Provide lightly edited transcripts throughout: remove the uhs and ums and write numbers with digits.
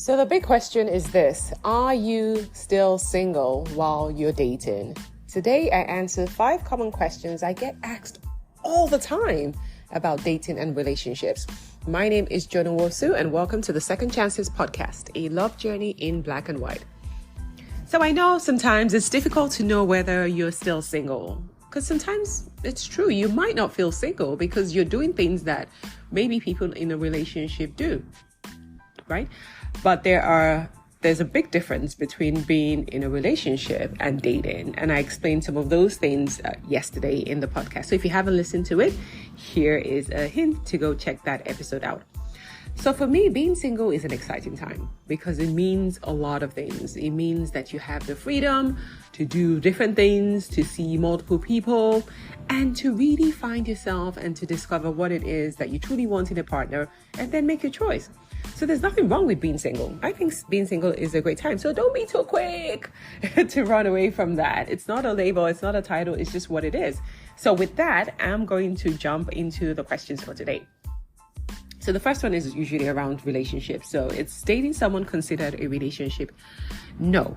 So the big question is this: are you still single while you're dating? Today I answer 5 common questions I get asked all the time about dating and relationships. My name is Joan and Nwosu, and welcome to the Second Chances podcast, a love journey in black and white. So I know sometimes it's difficult to know whether you're still single, because sometimes it's true, you might not feel single because you're doing things that maybe people in a relationship do, right? But there's a big difference between being in a relationship and dating. And I explained some of those things yesterday in the podcast. So if you haven't listened to it, here is a hint to go check that episode out. So for me, being single is an exciting time because it means a lot of things. It means that you have the freedom to do different things, to see multiple people, and to really find yourself and to discover what it is that you truly want in a partner and then make your choice. So there's nothing wrong with being single. I think being single is a great time. So don't be too quick to run away from that. It's not a label. It's not a title. It's just what it is. So with that, I'm going to jump into the questions for today. So the first one is usually around relationships. So it's dating someone considered a relationship? No.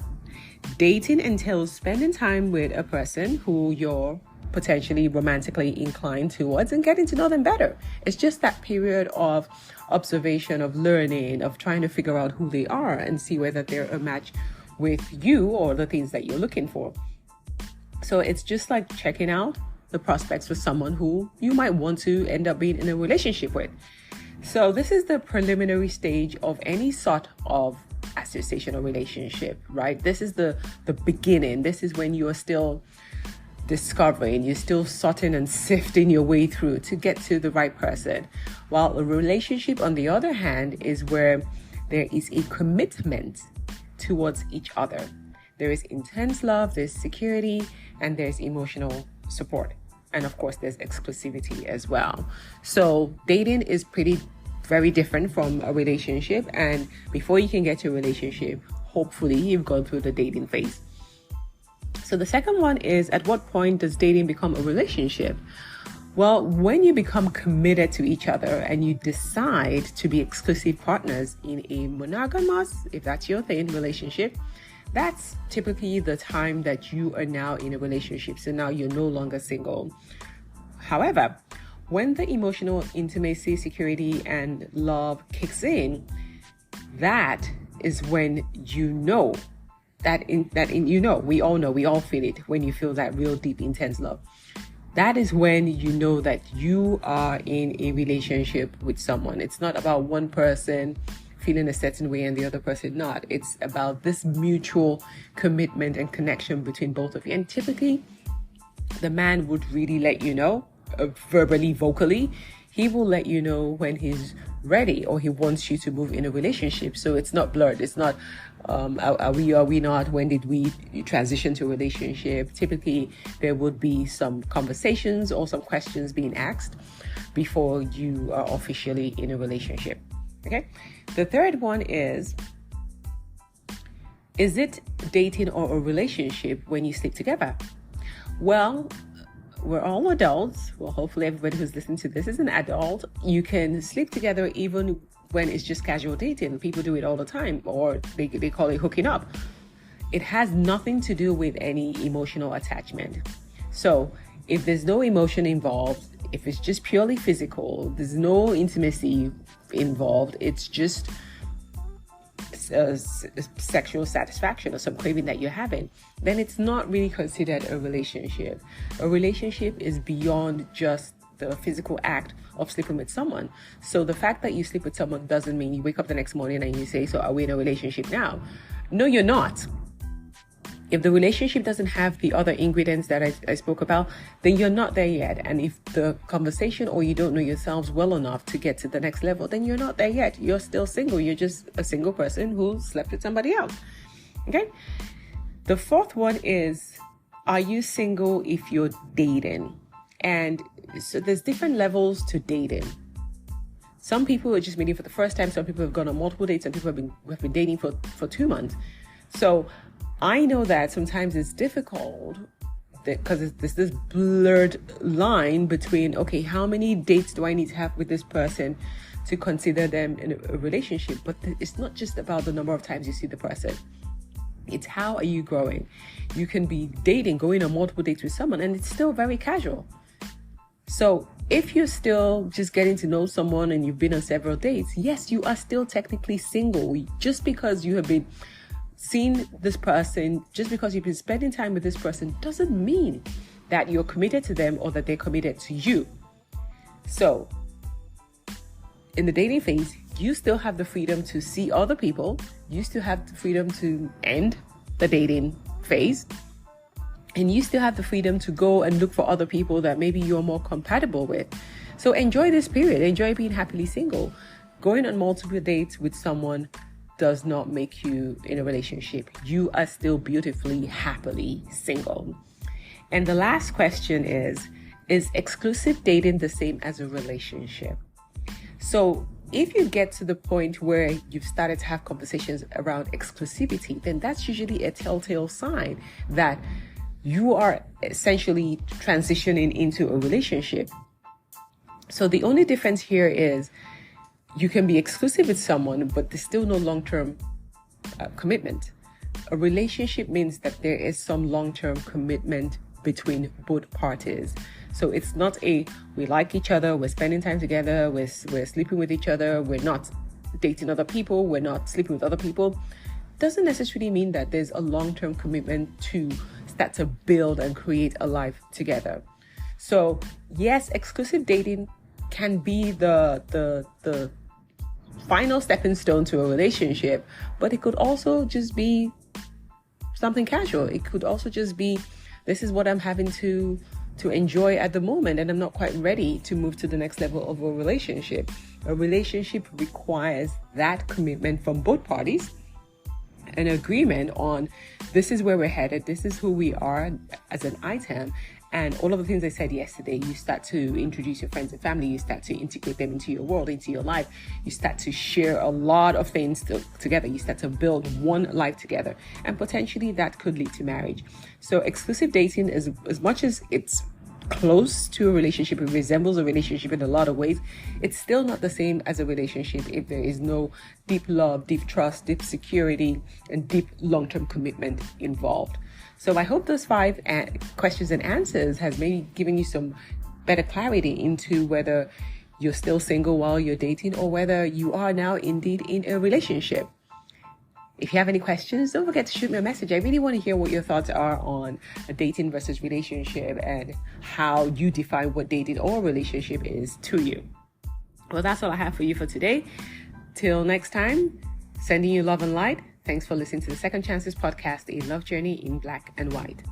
Dating entails spending time with a person who you're potentially romantically inclined towards and getting to know them better. It's just that period of observation, of learning, of trying to figure out who they are and see whether they're a match with you or the things that you're looking for. So it's just like checking out the prospects for someone who you might want to end up being in a relationship with. So this is the preliminary stage of any sort of association or relationship, right? This is the beginning. This is when you are still discovering, you're still sorting and sifting your way through to get to the right person. While a relationship, on the other hand, is where there is a commitment towards each other. There is intense love, there's security, and there's emotional support. And of course, there's exclusivity as well. So dating is very different from a relationship. And before you can get to a relationship, hopefully you've gone through the dating phase. So the second one is, at what point does dating become a relationship? Well, when you become committed to each other and you decide to be exclusive partners in a monogamous, if that's your thing, relationship, that's typically the time that you are now in a relationship. So now you're no longer single. However, when the emotional intimacy, security, and love kicks in, that is when you know we all know, we all feel it when you feel that real deep, intense love. That is when you know that you are in a relationship with someone. It's not about one person feeling a certain way and the other person not. It's about this mutual commitment and connection between both of you. And typically, the man would really let you know, verbally, vocally, he will let you know when he's ready or he wants you to move in a relationship. So it's not blurred. It's not, are we not? When did we transition to a relationship? Typically, there would be some conversations or some questions being asked before you are officially in a relationship. Okay. The third one is it dating or a relationship when you sleep together? Well, we're all adults. Well, hopefully everybody who's listening to this is an adult. You can sleep together even when it's just casual dating. People do it all the time, or they call it hooking up. It has nothing to do with any emotional attachment. So if there's no emotion involved, if it's just purely physical, there's no intimacy involved, it's just sexual satisfaction or some craving that you're having, then it's not really considered a relationship. A relationship is beyond just the physical act of sleeping with someone. So the fact that you sleep with someone doesn't mean you wake up the next morning and you say, so are we in a relationship now? No, you're not. If the relationship doesn't have the other ingredients that I spoke about, then you're not there yet. And if the conversation or you don't know yourselves well enough to get to the next level, then you're not there yet. You're still single. You're just a single person who slept with somebody else. Okay? The fourth one is, are you single if you're dating? And so there's different levels to dating. Some people are just meeting for the first time. Some people have gone on multiple dates. Some people have been dating for 2 months. So I know that sometimes it's difficult because there's this blurred line between, okay, how many dates do I need to have with this person to consider them in a relationship. But it's not just about the number of times you see the person. It's how are you growing? You can be dating, going on multiple dates with someone, and it's still very casual. So if you're still just getting to know someone and you've been on several dates, yes, you are still technically single. Just because you have been seeing this person, just because you've been spending time with this person, doesn't mean that you're committed to them or that they're committed to you. So in the dating phase, you still have the freedom to see other people. You still have the freedom to end the dating phase. And you still have the freedom to go and look for other people that maybe you're more compatible with. So enjoy this period. Enjoy being happily single. Going on multiple dates with someone does not make you in a relationship. You are still beautifully, happily single. And the last question is exclusive dating the same as a relationship? So if you get to the point where you've started to have conversations around exclusivity, then that's usually a telltale sign that you are essentially transitioning into a relationship. So the only difference here is you can be exclusive with someone, but there's still no long-term commitment. A relationship means that there is some long-term commitment between both parties. So it's not we like each other, we're spending time together, we're sleeping with each other, we're not dating other people, we're not sleeping with other people. Doesn't necessarily mean that there's a long-term commitment to start to build and create a life together. So yes, exclusive dating can be the final stepping stone to a relationship, but it could also just be something casual. It could also just be, this is what I'm having to enjoy at the moment, and I'm not quite ready to move to the next level of a relationship. A relationship requires that commitment from both parties, an agreement on this is where we're headed, this is who we are as an item, and all of the things I said yesterday. You start to introduce your friends and family, you start to integrate them into your world, into your life, you start to share a lot of things together, you start to build one life together, and potentially that could lead to marriage. So exclusive dating is, as much as it's close to a relationship, it resembles a relationship in a lot of ways, it's still not the same as a relationship if there is no deep love, deep trust, deep security, and deep long-term commitment involved. So I hope those 5 questions and answers has maybe given you some better clarity into whether you're still single while you're dating or whether you are now indeed in a relationship. If you have any questions, don't forget to shoot me a message. I really want to hear what your thoughts are on a dating versus relationship and how you define what dating or relationship is to you. Well, that's all I have for you for today. Till next time, sending you love and light. Thanks for listening to the Second Chances podcast, a love journey in black and white.